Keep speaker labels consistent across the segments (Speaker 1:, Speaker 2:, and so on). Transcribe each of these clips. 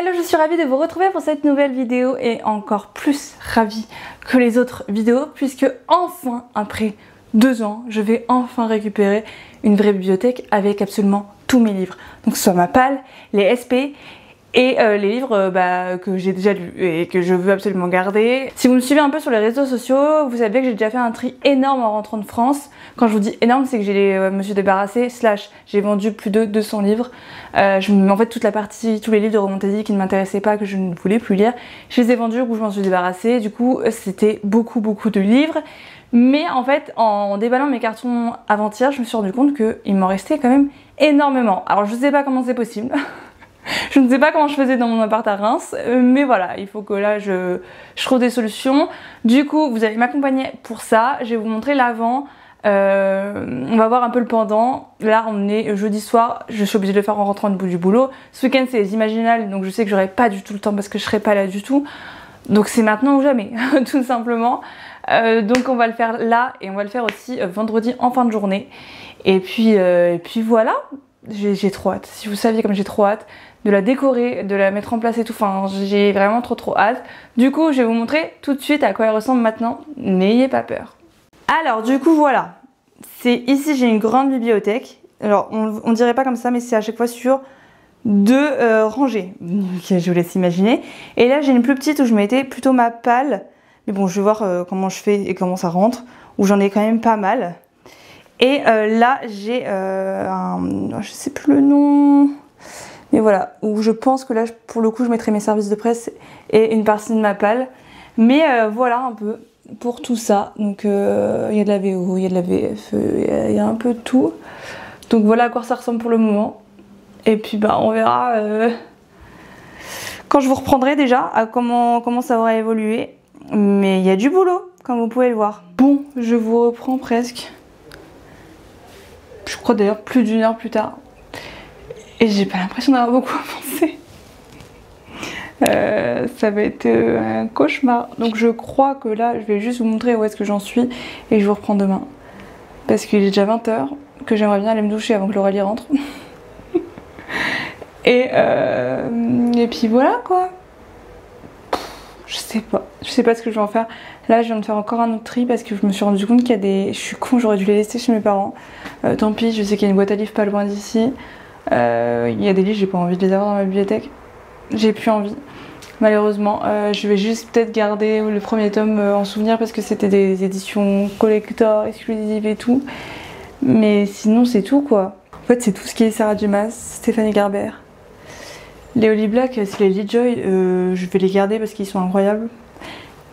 Speaker 1: Hello, je suis ravie de vous retrouver pour cette nouvelle vidéo et encore plus ravie que les autres vidéos puisque enfin, après 2 ans, je vais enfin récupérer une vraie bibliothèque avec absolument tous mes livres. Donc ce soit ma palle, les SP et les livres que j'ai déjà lus et que je veux absolument garder. Si vous me suivez un peu sur les réseaux sociaux, vous savez que j'ai déjà fait un tri énorme en rentrant de France. Quand je vous dis énorme, c'est que me suis débarrassée, j'ai vendu plus de 200 livres. En fait, toute la partie, tous les livres de Romantaisie qui ne m'intéressaient pas, que je ne voulais plus lire, je les ai vendus, ou je m'en suis débarrassée. Du coup, c'était beaucoup de livres. Mais en fait, en déballant mes cartons avant-hier, je me suis rendu compte qu'il m'en restait quand même énormément. Alors, je sais pas comment c'est possible. Je ne sais pas comment je faisais dans mon appart à Reims, mais voilà, il faut que là je trouve des solutions. Du coup, vous allez m'accompagner pour ça. Je vais vous montrer l'avant. On va voir un peu le pendant. Là, on est jeudi soir. Je suis obligée de le faire en rentrant du boulot. Ce week-end, c'est les Imaginales, donc je sais que j'aurai pas du tout le temps parce que je serai pas là du tout. Donc c'est maintenant ou jamais, tout simplement. Donc on va le faire là et on va le faire aussi vendredi en fin de journée. Et puis voilà. J'ai trop hâte. Si vous saviez comme j'ai trop hâte de la décorer, de la mettre en place et tout, enfin j'ai vraiment trop hâte. Du coup je vais vous montrer tout de suite à quoi elle ressemble maintenant, n'ayez pas peur. Alors du coup voilà, ici j'ai une grande bibliothèque. Alors on dirait pas comme ça mais c'est à chaque fois sur 2 rangées, je vous laisse imaginer. Et là j'ai une plus petite où je mettais plutôt ma palle, mais bon je vais voir comment je fais et comment ça rentre, où j'en ai quand même pas mal. Et là j'ai je sais plus le nom, mais voilà, où je pense que là pour le coup je mettrai mes services de presse et une partie de ma palle. Mais voilà un peu pour tout ça. Donc il y a de la VO, il y a de la VF, il y a un peu de tout. Donc voilà à quoi ça ressemble pour le moment. Et puis on verra quand je vous reprendrai déjà à comment ça aura évolué. Mais il y a du boulot comme vous pouvez le voir. Bon, je vous reprends presque. Je crois d'ailleurs plus d'1 heure plus tard. Et j'ai pas l'impression d'avoir beaucoup avancé. Ça va être un cauchemar. Donc je crois que là, je vais juste vous montrer où est-ce que j'en suis. Et je vous reprends demain. Parce qu'il est déjà 20 h, que j'aimerais bien aller me doucher avant que l'Aurélie rentre. Et puis voilà quoi. Je sais pas ce que je vais en faire. Là je viens de faire encore un autre tri parce que je me suis rendu compte qu'il y a des... Je suis con, j'aurais dû les laisser chez mes parents. Tant pis, je sais qu'il y a une boîte à livres pas loin d'ici. Il y a des livres, j'ai pas envie de les avoir dans ma bibliothèque. J'ai plus envie, malheureusement. Je vais juste peut-être garder le premier tome en souvenir parce que c'était des éditions collector, exclusives et tout. Mais sinon c'est tout quoi. En fait c'est tout ce qui est Sarah J. Maas, Stéphanie Garber. Les Holly Black, c'est les Lee Joy, je vais les garder parce qu'ils sont incroyables.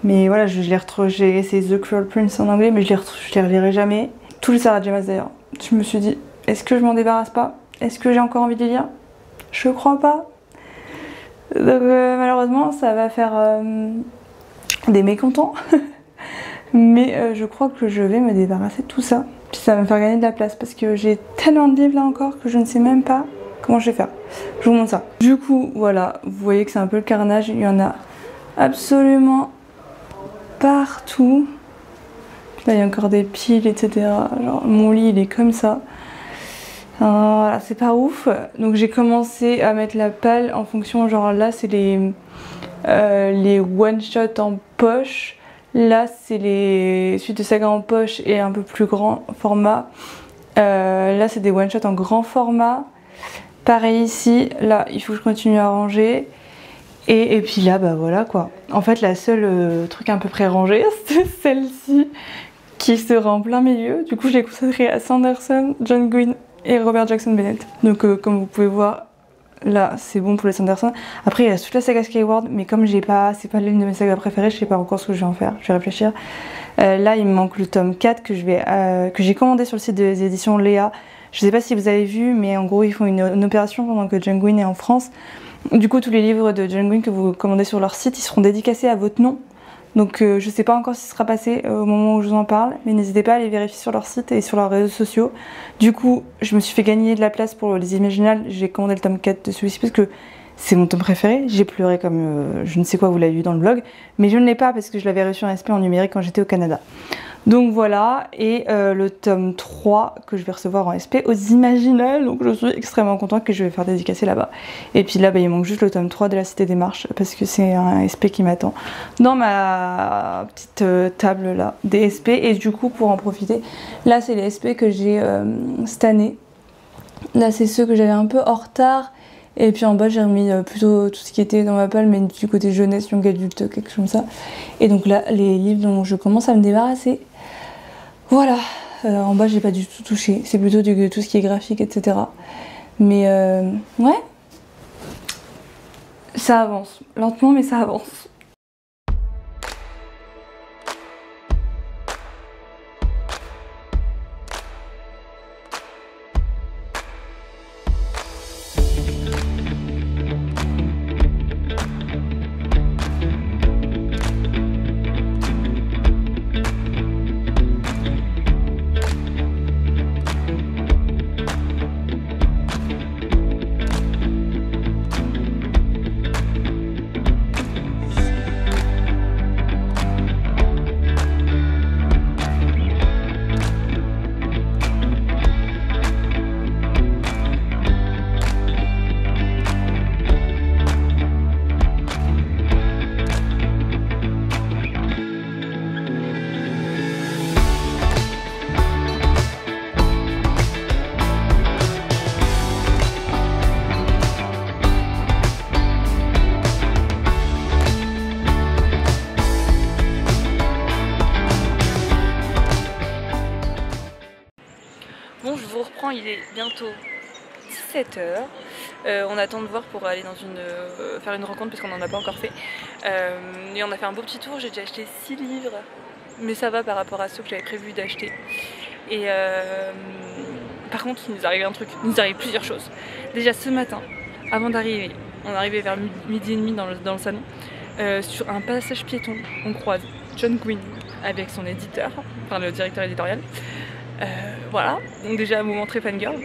Speaker 1: Mais voilà, je les retrouve, c'est The Cruel Prince en anglais, mais je les relirai jamais. Tous les Sarah J. Maas d'ailleurs. Je me suis dit, est-ce que je m'en débarrasse pas? Est-ce que j'ai encore envie de les lire? Je crois pas. Donc malheureusement, ça va faire des mécontents. Mais je crois que je vais me débarrasser de tout ça. Puis ça va me faire gagner de la place parce que j'ai tellement de livres là encore que je ne sais même pas comment je vais faire. Je vous montre ça. Du coup, voilà, vous voyez que c'est un peu le carnage. Il y en a absolument partout. Là, il y a encore des piles, etc. Genre, mon lit, il est comme ça. Voilà, c'est pas ouf. Donc j'ai commencé à mettre la palle en fonction, genre là, c'est les one-shot en poche. Là, c'est les suites de saga en poche et un peu plus grand format. Là, c'est des one-shot en grand format. Pareil ici, là il faut que je continue à ranger. Et puis là voilà quoi. En fait la seule truc à peu près rangé c'est celle-ci qui sera en plein milieu. Du coup je l'ai consacrée à Sanderson, John Green et Robert Jackson Bennett. Donc comme vous pouvez voir là c'est bon pour les Sanderson. Après il y a toute la saga Skyward mais comme c'est pas l'une de mes sagas préférées, je sais pas encore ce que je vais en faire, je vais réfléchir. Là il me manque le tome 4 que j'ai commandé sur le site des éditions Léa. Je sais pas si vous avez vu, mais en gros ils font une opération pendant que John Green est en France. Du coup tous les livres de John Green que vous commandez sur leur site, ils seront dédicacés à votre nom. Donc je sais pas encore si ce sera passé au moment où je vous en parle, mais n'hésitez pas à aller vérifier sur leur site et sur leurs réseaux sociaux. Du coup je me suis fait gagner de la place pour les Imaginales, j'ai commandé le tome 4 de celui-ci parce que c'est mon tome préféré. J'ai pleuré comme je ne sais quoi, vous l'avez vu dans le vlog, mais je ne l'ai pas parce que je l'avais reçu en SP en numérique quand j'étais au Canada. Donc voilà, et le tome 3 que je vais recevoir en SP aux Imaginales, donc je suis extrêmement contente que je vais faire dédicacer là-bas. Et puis là, bah, il manque juste le tome 3 de la Cité des Marches, parce que c'est un SP qui m'attend dans ma petite table là, des SP. Et du coup, pour en profiter, là c'est les SP que j'ai cette année. Là c'est ceux que j'avais un peu en retard. Et puis en bas j'ai remis plutôt tout ce qui était dans ma palle, mais du côté jeunesse, young adulte, quelque chose comme ça. Et donc là, les livres dont je commence à me débarrasser. Voilà, en bas j'ai pas du tout touché, c'est plutôt tout ce qui est graphique, etc. Mais ouais, ça avance, lentement mais ça avance. Bon, je vous reprends, il est bientôt 17 h. On attend de voir pour aller dans faire une rencontre parce qu'on n'en a pas encore fait. Et on a fait un beau petit tour, j'ai déjà acheté 6 livres, mais ça va par rapport à ceux que j'avais prévu d'acheter. Et par contre, il nous arrive un truc, il nous arrive plusieurs choses. Déjà ce matin, avant d'arriver, on est arrivé vers midi et demi dans le salon. Sur un passage piéton, on croise John Green avec son éditeur, enfin le directeur éditorial. Voilà, donc déjà un moment très fangirl.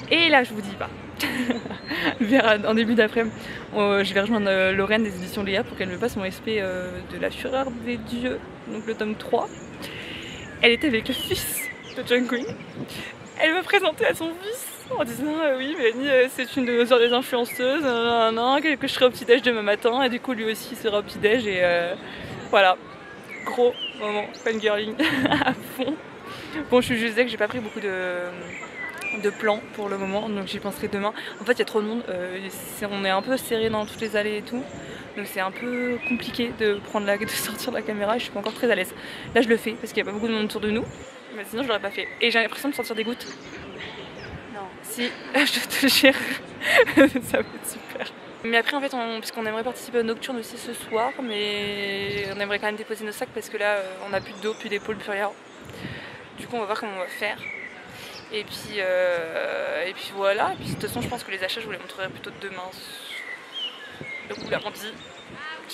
Speaker 1: Et là je vous dis pas, en début d'après-midi, je vais rejoindre Lorraine des éditions Léa pour qu'elle me passe mon SP de La Fureur des Dieux, donc le tome 3. Elle était avec le fils de John Green. Elle me présentait à son fils en disant oui Mélanie c'est une des influenceuses, que je serai au petit-déj demain matin, et du coup lui aussi sera au petit-déj, et voilà, gros moment fangirling à fond. Bon, je disais que j'ai pas pris beaucoup de plans pour le moment, donc j'y penserai demain. En fait, il y a trop de monde, on est un peu serré dans toutes les allées et tout, donc c'est un peu compliqué de sortir de la caméra, et je suis pas encore très à l'aise. Là, je le fais parce qu'il y a pas beaucoup de monde autour de nous, mais sinon je l'aurais pas fait. Et j'ai l'impression de sentir des gouttes. Non. Si, je te jure, ça va être super. Mais après en fait, puisqu'on aimerait participer au Nocturne aussi ce soir, mais on aimerait quand même déposer nos sacs parce que là on a plus de dos, plus d'épaule, plus rien. Du coup on va voir comment on va faire. Et puis voilà, et puis de toute façon je pense que les achats je vous les montrerai plutôt demain. Donc lundi,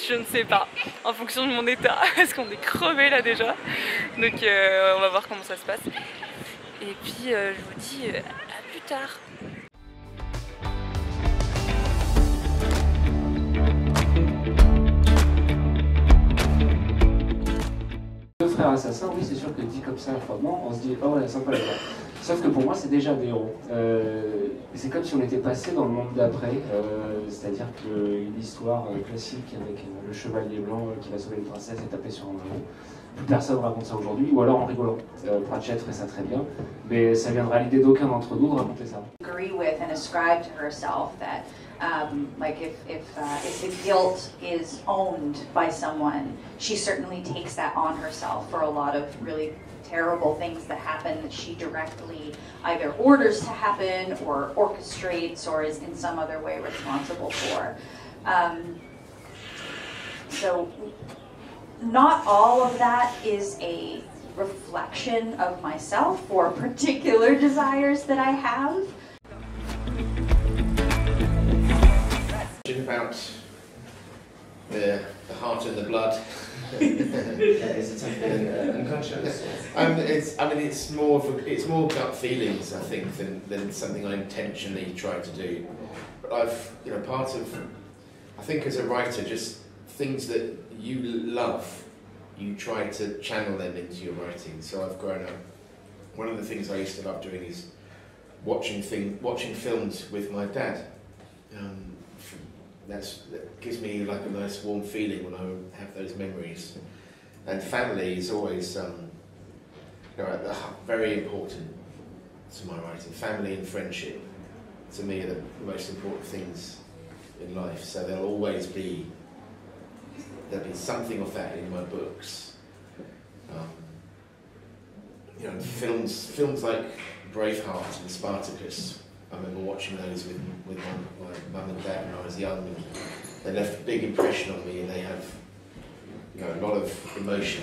Speaker 1: je ne sais pas, en fonction de mon état, parce qu'on est crevé là déjà. Donc on va voir comment ça se passe. Et puis je vous dis à plus tard.
Speaker 2: Deux frères assassins, oui c'est sûr que dit comme ça froidement, on se dit oh ouais sympa les gars. Sauf que pour moi c'est déjà des héros. C'est comme si on était passé dans le monde d'après, c'est-à-dire qu'une histoire classique avec le chevalier blanc qui va sauver une princesse et taper sur un dragon. Plus personne ne raconte ça aujourd'hui, ou alors en rigolant. Pratchett ferait ça très bien, mais ça viendra à l'idée d'aucun d'entre nous de raconter ça.
Speaker 3: Agree with and ascribe to herself that like if the guilt is owned by someone, she certainly takes that on herself for a lot of really terrible things that happen that she directly either orders to happen or orchestrates or is in some other way responsible for. So not all of that is a reflection of myself or particular desires that I have.
Speaker 4: About the heart and the blood.
Speaker 2: Is it unconscious?
Speaker 4: It's more gut feelings, I think, than something I intentionally try to do. But I think as a writer, just things that you love, you try to channel them into your writing. So I've grown up. One of the things I used to love doing is watching films with my dad. That gives me like a nice warm feeling when I have those memories. And family is always very important to my writing. Family and friendship, to me, are the most important things in life. So there'll be something of that in my books. Films like Braveheart and Spartacus. I remember watching those with my mum and dad when I was young, and they left a big impression on me, and they have a lot of emotion.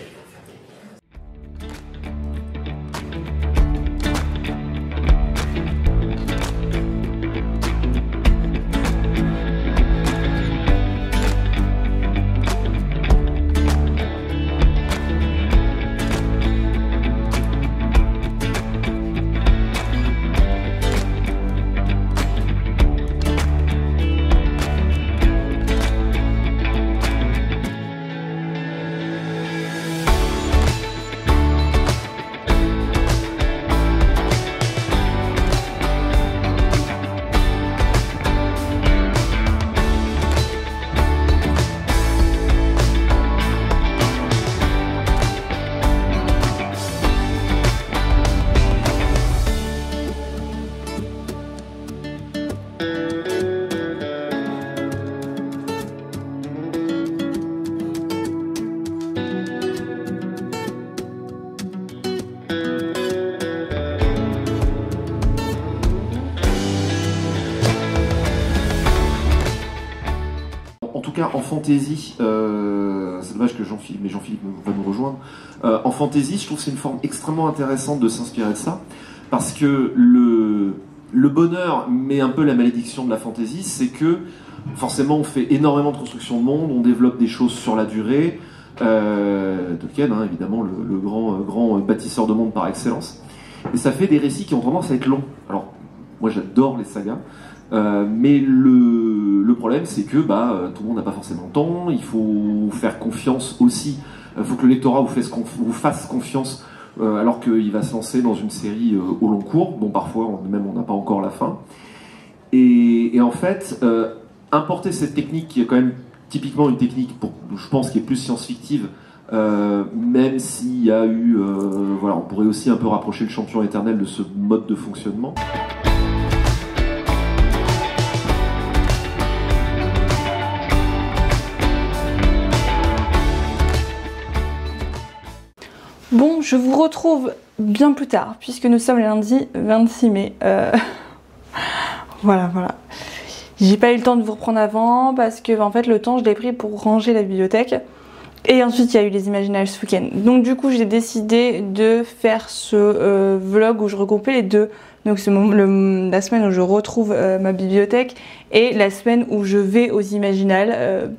Speaker 5: En fantasy, c'est dommage que Jean-Philippe va nous rejoindre. En fantasy, je trouve que c'est une forme extrêmement intéressante de s'inspirer de ça, parce que le bonheur, mais un peu la malédiction de la fantasy, c'est que forcément on fait énormément de construction de monde, on développe des choses sur la durée. Tolkien, hein, évidemment, le grand bâtisseur de monde par excellence. Et ça fait des récits qui ont tendance à être longs. Alors, moi j'adore les sagas. Mais le problème, c'est que tout le monde n'a pas forcément le temps. Il faut faire confiance aussi. Il faut que le lectorat vous fasse confiance alors qu'il va se lancer dans une série au long cours, dont parfois on n'a pas encore la fin. Et en fait, importer cette technique qui est quand même typiquement une technique, je pense, qui est plus science-fictive, même s'il y a eu, on pourrait aussi un peu rapprocher le champion éternel de ce mode de fonctionnement.
Speaker 1: Bon, je vous retrouve bien plus tard, puisque nous sommes le lundi 26 mai. Voilà. J'ai pas eu le temps de vous reprendre avant, parce que en fait le temps je l'ai pris pour ranger la bibliothèque. Et ensuite il y a eu les Imaginales ce week-end. Donc du coup j'ai décidé de faire ce vlog où je regroupais les deux. Donc c'est la semaine où je retrouve ma bibliothèque et la semaine où je vais aux Imaginales.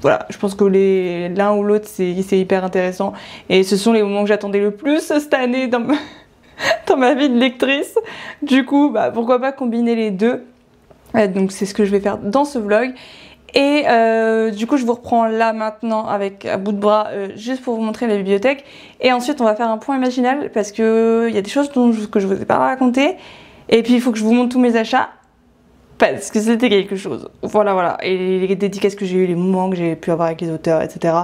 Speaker 1: Voilà, je pense que l'un ou l'autre c'est hyper intéressant et ce sont les moments que j'attendais le plus cette année dans ma vie de lectrice. Du coup, pourquoi pas combiner les deux. Donc c'est ce que je vais faire dans ce vlog. Et du coup je vous reprends là maintenant avec à bout de bras juste pour vous montrer la bibliothèque. Et ensuite on va faire un point imaginal parce que il y a des choses que je vous ai pas racontées. Et puis il faut que je vous montre tous mes achats. Parce que c'était quelque chose. Voilà. Et les dédicaces que j'ai eues, les moments que j'ai pu avoir avec les auteurs, etc.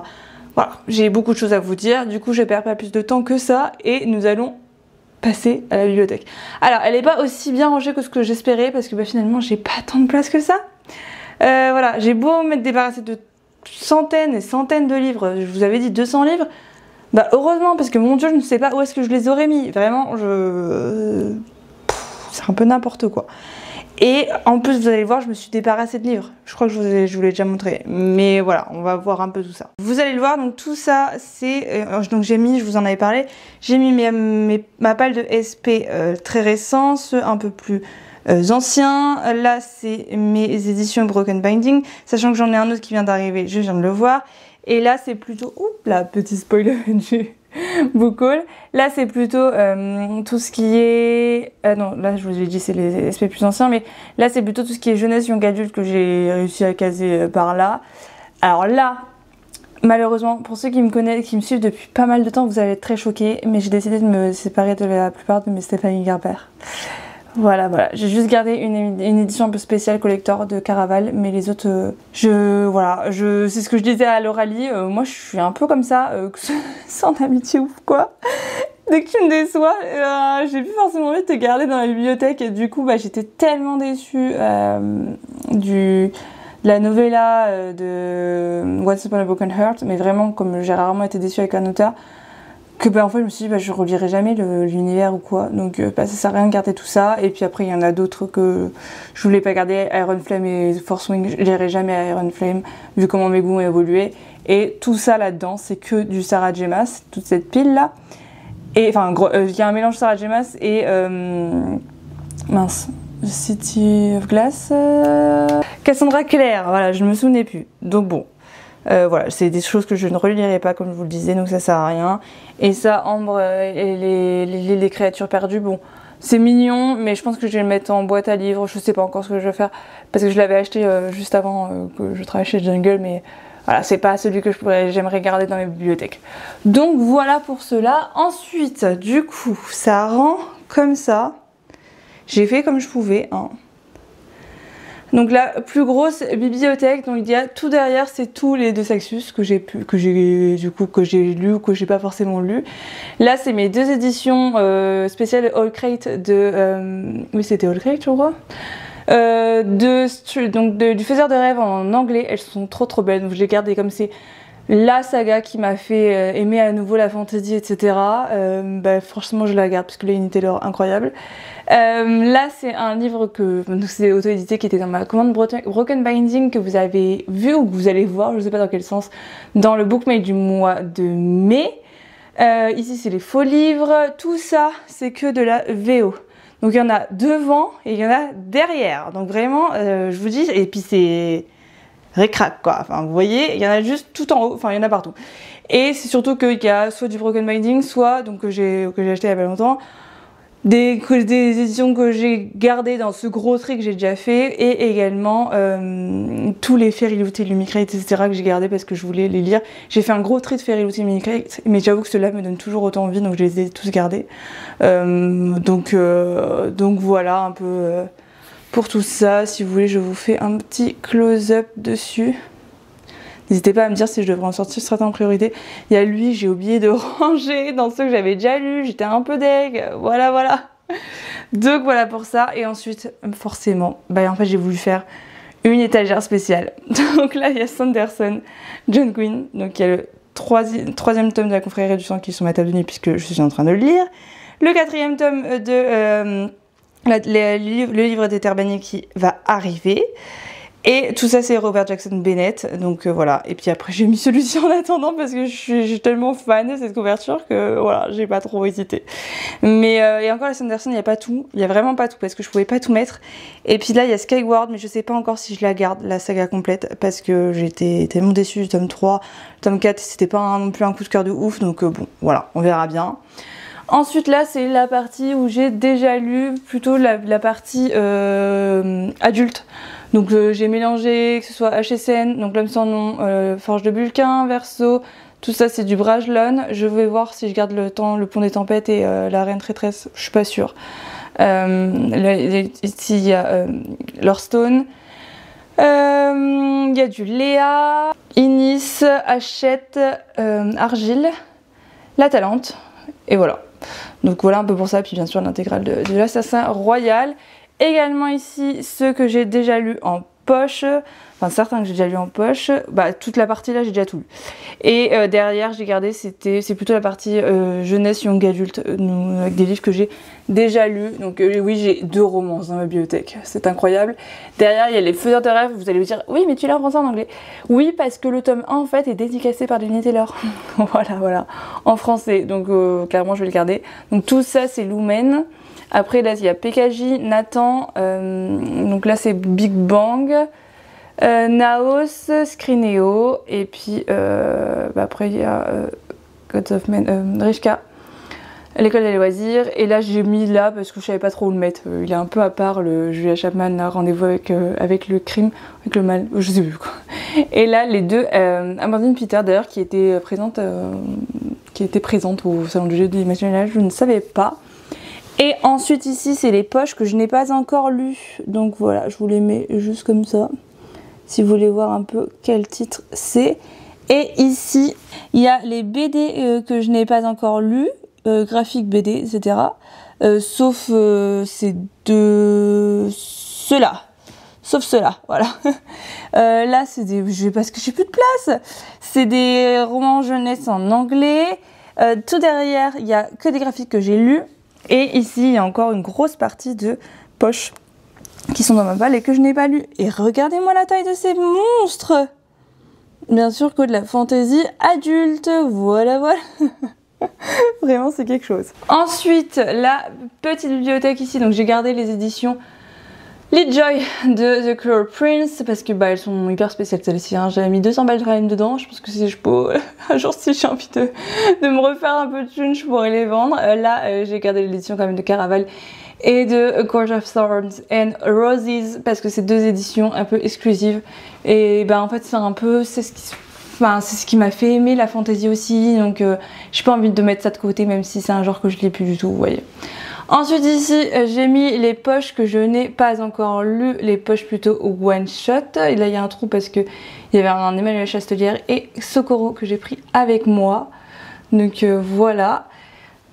Speaker 1: Voilà, j'ai beaucoup de choses à vous dire. Du coup, je perds pas plus de temps que ça. Et nous allons passer à la bibliothèque. Alors, elle n'est pas aussi bien rangée que ce que j'espérais. Parce que finalement, j'ai pas tant de place que ça. Voilà, j'ai beau m'être débarrassée de centaines et centaines de livres. Je vous avais dit 200 livres. Heureusement, parce que mon Dieu, je ne sais pas où est-ce que je les aurais mis. Vraiment, c'est un peu n'importe quoi. Et en plus, vous allez le voir, je me suis débarrassée de livres. Je crois que je vous l'ai déjà montré. Mais voilà, on va voir un peu tout ça. Vous allez le voir, donc tout ça, c'est... donc j'ai mis, je vous en avais parlé, j'ai mis ma palle de SP très récents, ceux un peu plus anciens. Là, c'est mes éditions Broken Binding, sachant que j'en ai un autre qui vient d'arriver, je viens de le voir. Et là, c'est plutôt... Oups là, petit spoiler du book haul. Là, c'est plutôt tout ce qui est... non, là, je vous ai dit, c'est les SP plus anciens, mais là, c'est plutôt tout ce qui est jeunesse, young adulte que j'ai réussi à caser par là. Alors là, malheureusement, pour ceux qui me connaissent, qui me suivent depuis pas mal de temps, vous allez être très choqués, mais j'ai décidé de me séparer de la plupart de mes Stéphanie Gerber. Voilà, voilà. J'ai juste gardé une édition un peu spéciale collector de Caraval, mais les autres, c'est ce que je disais à Lauralie, moi je suis un peu comme ça, sans amitié ouf quoi. Dès que tu me déçois, j'ai plus forcément envie de te garder dans la bibliothèque et du coup bah, j'étais tellement déçue de la novella de Once Upon a Broken Heart, mais vraiment comme j'ai rarement été déçue avec un auteur, que bah, en fait je me suis dit bah, je relirai jamais l'univers ou quoi, donc bah, ça sert à rien de garder tout ça. Et puis après il y en a d'autres que je voulais pas garder, Iron Flame et Force Wing, je lirai jamais Iron Flame vu comment mes goûts ont évolué. Et tout ça là-dedans c'est que du Sarah J. Maas, toute cette pile là. Et enfin il y a un mélange Sarah J. Maas et mince, City of Glass, Cassandra Clare, voilà, je ne me souvenais plus. Donc bon, voilà, c'est des choses que je ne relirai pas comme je vous le disais, donc ça sert à rien. Et ça, Ambre et les créatures perdues, bon, c'est mignon, mais je pense que je vais le mettre en boîte à livres, je sais pas encore ce que je vais faire, parce que je l'avais acheté juste avant que je travaille chez Jungle, mais voilà, c'est pas celui que j'aimerais garder dans mes bibliothèques. Donc voilà pour cela. Ensuite, du coup, ça rend comme ça. J'ai fait comme je pouvais, hein. Donc la plus grosse bibliothèque, donc il y a tout derrière, c'est tous les deux Saxus que j'ai lu ou que j'ai pas forcément lu. Là c'est mes deux éditions spéciales All Crate de oui c'était All Crate je crois. Du Faiseur de rêves en anglais, elles sont trop belles, donc je les gardais comme c'est la saga qui m'a fait aimer à nouveau la fantasy, etc. Bah, franchement je la garde parce que là une Taylor incroyable. Là c'est un livre que c'est auto-édité qui était dans ma commande Broken Binding que vous avez vu ou que vous allez voir, je sais pas dans quel sens, dans le bookmate du mois de mai. Ici c'est les faux livres, tout ça c'est que de la VO. Donc il y en a devant et il y en a derrière. Donc vraiment, je vous dis, et puis c'est récrac quoi. Enfin vous voyez, il y en a juste tout en haut, enfin il y en a partout. Et c'est surtout qu'il y a soit du Broken Binding, soit, donc que j'ai acheté il y a pas longtemps, des éditions que j'ai gardées dans ce gros tri que j'ai déjà fait, et également tous les Fairyloot et Lumicrate, etc. que j'ai gardé parce que je voulais les lire. J'ai fait un gros tri de Fairyloot et Lumicrate, mais j'avoue que ceux-là me donnent toujours autant envie, donc je les ai tous gardés. Donc voilà un peu pour tout ça. Si vous voulez, je vous fais un petit close-up dessus. N'hésitez pas à me dire si je devrais en sortir certains en priorité. Il y a lui, j'ai oublié de ranger dans ceux que j'avais déjà lus, j'étais un peu deg, voilà. Donc voilà pour ça. Et ensuite, forcément, bah en fait j'ai voulu faire une étagère spéciale. Donc là, il y a Sanderson, John Quinn, donc il y a le troisième tome de la confrérie du sang qui est sur ma table de nuit puisque je suis en train de le lire. Le quatrième tome de le livre des Terres bannies qui va arriver. Et tout ça c'est Robert Jackson Bennett, donc voilà. Et puis après j'ai mis celui-ci en attendant parce que je suis tellement fan de cette couverture que voilà, j'ai pas trop hésité. Mais et encore la Sanderson, il n'y a pas tout, il y a vraiment pas tout parce que je pouvais pas tout mettre. Et puis là il y a Skyward, mais je sais pas encore si je la garde, la saga complète, parce que j'étais tellement déçue du tome 3, le tome 4 c'était pas non plus un coup de cœur de ouf, donc bon voilà, on verra bien. Ensuite là c'est la partie où j'ai déjà lu, plutôt la partie adulte. Donc j'ai mélangé que ce soit HSN, donc L'homme sans nom, Forge de Bulquin, Verso, tout ça c'est du Brajlon. Je vais voir si je garde le Pont des Tempêtes et la Reine Traîtresse, je suis pas sûre. Ici il y a Lorestone, il y a du Léa, Inis, Hachette, Argile, La Talente, et voilà. Donc voilà un peu pour ça, puis bien sûr l'intégrale de l'Assassin Royal. Également ici ceux que j'ai déjà lus en poche, enfin certains que j'ai déjà lus en poche, bah toute la partie là j'ai déjà tout lu. Et derrière j'ai gardé, c'est plutôt la partie jeunesse, young adulte, avec des livres que j'ai déjà lus. Donc oui, j'ai 2 romances dans ma bibliothèque, c'est incroyable. Derrière il y a les Faiseurs de rêves, vous allez me dire oui mais tu l'as en français en anglais. Oui parce que le tome 1 en fait est dédicacé par Jenny Taylor. voilà, en français, donc clairement je vais le garder. Donc tout ça c'est Lumen. Après là il y a PKJ, Nathan, donc là c'est Big Bang, Naos, Scrineo, et puis après il y a Gods of Men, Rishka, l'école des loisirs. Et là j'ai mis là parce que je savais pas trop où le mettre. Il est un peu à part, le Julia Chapman, là, rendez-vous avec le crime, avec le mal, je sais plus quoi. Et là les deux, Amandine Peter d'ailleurs qui était présente au salon du jeu de l'imaginage, je ne savais pas. Et ensuite ici c'est les poches que je n'ai pas encore lues. Donc voilà, je vous les mets juste comme ça. Si vous voulez voir un peu quel titre c'est. Et ici, il y a les BD que je n'ai pas encore lus, graphiques BD, etc. Sauf ces deux... ceux-là. Sauf ceux-là, voilà. Là, c'est des... parce que j'ai plus de place. C'est des romans jeunesse en anglais. Tout derrière, il n'y a que des graphiques que j'ai lus. Et ici, il y a encore une grosse partie de poches qui sont dans ma balle et que je n'ai pas lu. Et regardez-moi la taille de ces monstres! Bien sûr que de la fantaisie adulte, voilà voilà. Vraiment c'est quelque chose. Ensuite la petite bibliothèque ici, donc j'ai gardé les éditions Leadjoy de The Cruel Prince parce que elles sont hyper spéciales celles-ci, hein. J'avais mis 200 balles quand même dedans, je pense que si je peux un jour si j'ai envie de me refaire un peu de thunes, je pourrais les vendre. Là j'ai gardé l'édition quand même de Caraval et de A Court of Thorns and Roses parce que c'est deux éditions un peu exclusives et en fait c'est un peu c'est ce qui m'a fait aimer la fantasy aussi, donc j'ai pas envie de mettre ça de côté même si c'est un genre que je lis plus du tout, vous voyez. Ensuite ici j'ai mis les poches que je n'ai pas encore lues, les poches plutôt one shot. Et là il y a un trou parce que il y avait un Emmanuel Chastelière et Socorro que j'ai pris avec moi, donc voilà.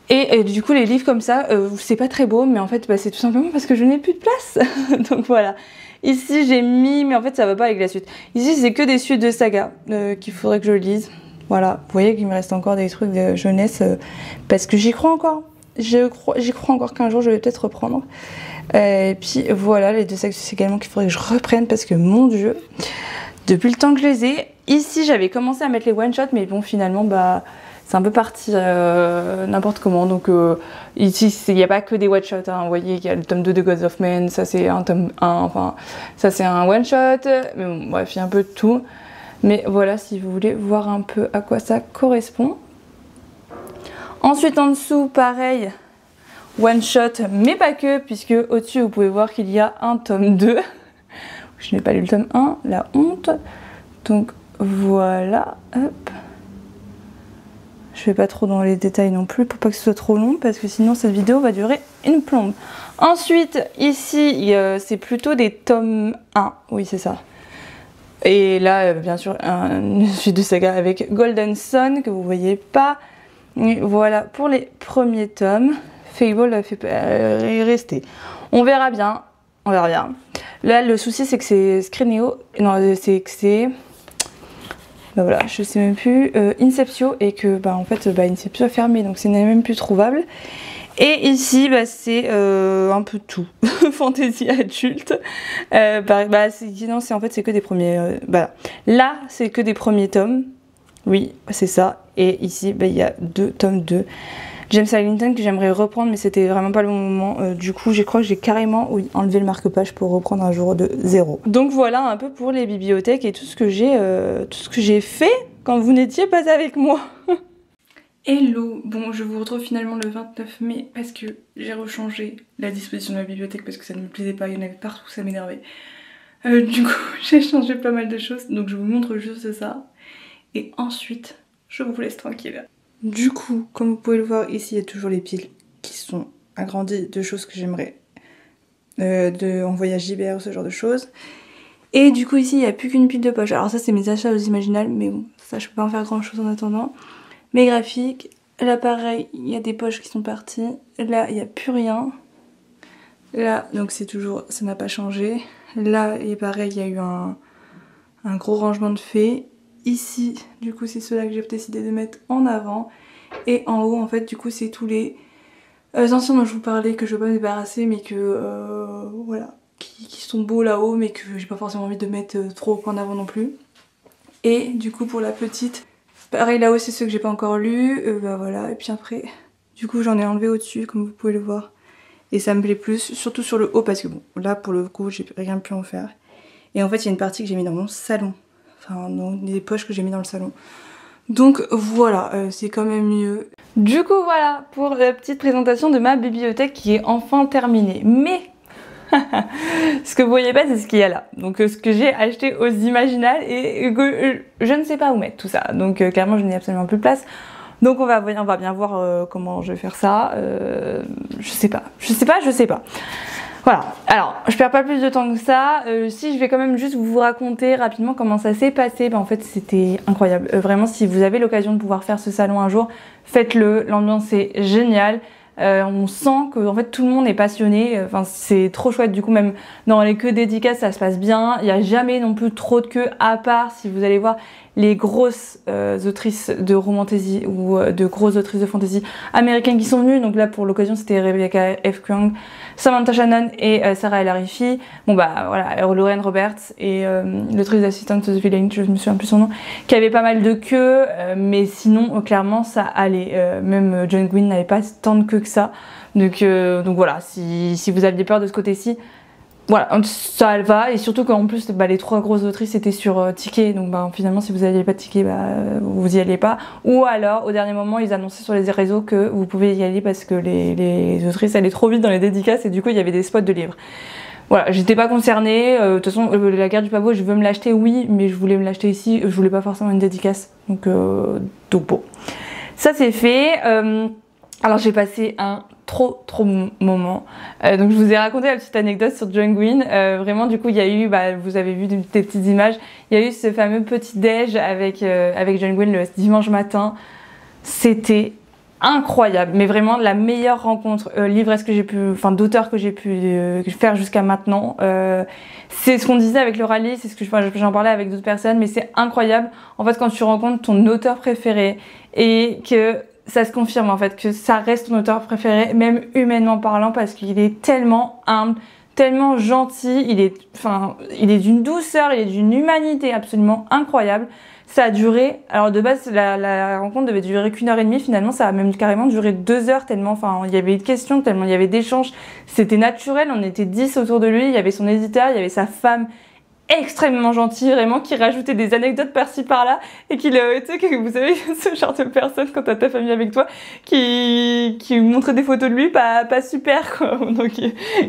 Speaker 1: Et du coup les livres comme ça, c'est pas très beau mais en fait c'est tout simplement parce que je n'ai plus de place. Donc voilà. Ici j'ai mis, mais en fait ça va pas avec la suite. Ici c'est que des suites de saga qu'il faudrait que je lise. Voilà, vous voyez qu'il me reste encore des trucs de jeunesse parce que j'y crois encore. J'y crois encore qu'un jour je vais peut-être reprendre. Et puis voilà, les deux sagas également qu'il faudrait que je reprenne parce que mon dieu, depuis le temps que je les ai. Ici j'avais commencé à mettre les one shot mais bon finalement c'est un peu parti n'importe comment, donc ici il n'y a pas que des one shots, hein. Vous voyez qu'il y a le tome 2 de Gods of Men, ça c'est un tome 1, enfin ça c'est un one shot, mais bon bref il y a un peu de tout. Mais voilà si vous voulez voir un peu à quoi ça correspond. Ensuite en dessous pareil, one shot mais pas que, puisque au dessus vous pouvez voir qu'il y a un tome 2. Je n'ai pas lu le tome 1, la honte. Donc voilà, hop. Je vais pas trop dans les détails non plus pour pas que ce soit trop long parce que sinon cette vidéo va durer une plombe. Ensuite ici c'est plutôt des tomes 1, oui c'est ça. Et là bien sûr une suite de saga avec Golden Sun que vous voyez pas. Et voilà pour les premiers tomes. Fable a fait rester. On verra bien, on verra bien. Là le souci c'est que c'est Scrineo, non c'est que c'est... voilà, je sais même plus, Inceptio, et que en fait Inceptio a fermé donc c'est même plus trouvable. Et ici c'est un peu tout, fantasy adulte. Sinon en fait c'est que des premiers, là c'est que des premiers tomes, oui c'est ça. Et ici il y a deux tomes de James Ellington que j'aimerais reprendre mais c'était vraiment pas le bon moment. Du coup je crois que j'ai carrément enlevé le marque-page pour reprendre un jour de zéro. Donc voilà un peu pour les bibliothèques et tout ce que j'ai fait quand vous n'étiez pas avec moi. Hello, bon je vous retrouve finalement le 29 mai parce que j'ai rechangé la disposition de ma bibliothèque parce que ça ne me plaisait pas, il y en avait partout, ça m'énervait. Du coup j'ai changé pas mal de choses donc je vous montre juste ça et ensuite je vous laisse tranquille. Du coup, comme vous pouvez le voir, ici il y a toujours les piles qui sont agrandies de choses que j'aimerais en voyage IBR ou ce genre de choses. Et du coup ici il n'y a plus qu'une pile de poches. Alors ça c'est mes achats aux Imaginales, mais bon, ça je peux pas en faire grand chose en attendant. Mes graphiques, là pareil, il y a des poches qui sont parties. Là il n'y a plus rien. Là donc c'est toujours, ça n'a pas changé. Là et pareil il y a eu un gros rangement de faits. Ici, du coup, c'est ceux-là que j'ai décidé de mettre en avant. Et en haut, en fait, du coup, c'est tous les anciens dont je vous parlais que je veux pas me débarrasser, mais que, voilà, qui sont beaux là-haut, mais que j'ai pas forcément envie de mettre trop en avant non plus. Et du coup, pour la petite, pareil, là-haut, c'est ceux que j'ai pas encore lus. Voilà, et puis après, du coup, j'en ai enlevé au-dessus, comme vous pouvez le voir. Et ça me plaît plus, surtout sur le haut, parce que bon, là, pour le coup, j'ai rien pu en faire. Et en fait, il y a une partie que j'ai mis dans mon salon. Enfin, dans des poches que j'ai mis dans le salon. Donc voilà, c'est quand même mieux. Du coup voilà pour la petite présentation de ma bibliothèque qui est enfin terminée. Mais ce que vous voyez pas, c'est ce qu'il y a là. Donc ce que j'ai acheté aux Imaginales et que je ne sais pas où mettre tout ça. Donc clairement je n'ai absolument plus de place. Donc on va bien voir comment je vais faire ça. Je sais pas. Voilà, alors je perds pas plus de temps que ça. Si je vais quand même juste vous raconter rapidement comment ça s'est passé. En fait c'était incroyable. Vraiment si vous avez l'occasion de pouvoir faire ce salon un jour, faites-le. L'ambiance est géniale. On sent que en fait tout le monde est passionné. Enfin c'est trop chouette. Du coup même dans les queues dédicaces ça se passe bien. Il n'y a jamais non plus trop de queues à part si vous allez voir les grosses autrices de romantasy ou de grosses autrices de fantasy américaines qui sont venues. Donc là pour l'occasion c'était Rebecca F. Kuang, Samantha Shannon et Sarah El Arifi. Bon bah voilà, Lauren Roberts et l'autrice d'Assistant to the Villain, je me souviens plus son nom, qui avait pas mal de queues, mais sinon clairement ça allait. Même John Gwynne n'avait pas tant de queues que ça. Donc voilà, si vous aviez peur de ce côté-ci, voilà, ça va, et surtout qu'en plus les 3 grosses autrices étaient sur ticket, donc finalement si vous n'aviez pas de ticket, vous y allez pas. Ou alors au dernier moment ils annonçaient sur les réseaux que vous pouvez y aller parce que les autrices allaient trop vite dans les dédicaces et du coup il y avait des spots de livres. Voilà, j'étais pas concernée, de toute façon la guerre du pavot je veux me l'acheter oui, mais je voulais me l'acheter ici, je voulais pas forcément une dédicace, donc bon. Ça c'est fait, alors j'ai passé un trop bon moment. Donc je vous ai raconté la petite anecdote sur John Gwynne. Vraiment du coup il y a eu, vous avez vu des petites images, il y a eu ce fameux petit déj avec John Gwynne le dimanche matin. C'était incroyable, mais vraiment la meilleure rencontre livresque que j'ai pu, d'auteur que j'ai pu faire jusqu'à maintenant. C'est ce qu'on disait avec le rallye, c'est ce que j'en parlais avec d'autres personnes, mais c'est incroyable en fait quand tu rencontres ton auteur préféré et que ça se confirme en fait que ça reste ton auteur préféré, même humainement parlant, parce qu'il est tellement humble, tellement gentil, il est d'une douceur, il est d'une humanité absolument incroyable. Ça a duré, alors de base la rencontre devait durer qu'1h30, finalement ça a même carrément duré 2 heures tellement, il y avait de questions, tellement il y avait d'échanges, c'était naturel, on était 10 autour de lui, il y avait son éditeur, il y avait sa femme, extrêmement gentil, vraiment, qui rajoutait des anecdotes par-ci par-là et qui tu sais que vous savez ce genre de personne quand t'as ta famille avec toi qui montrait des photos de lui pas super quoi, donc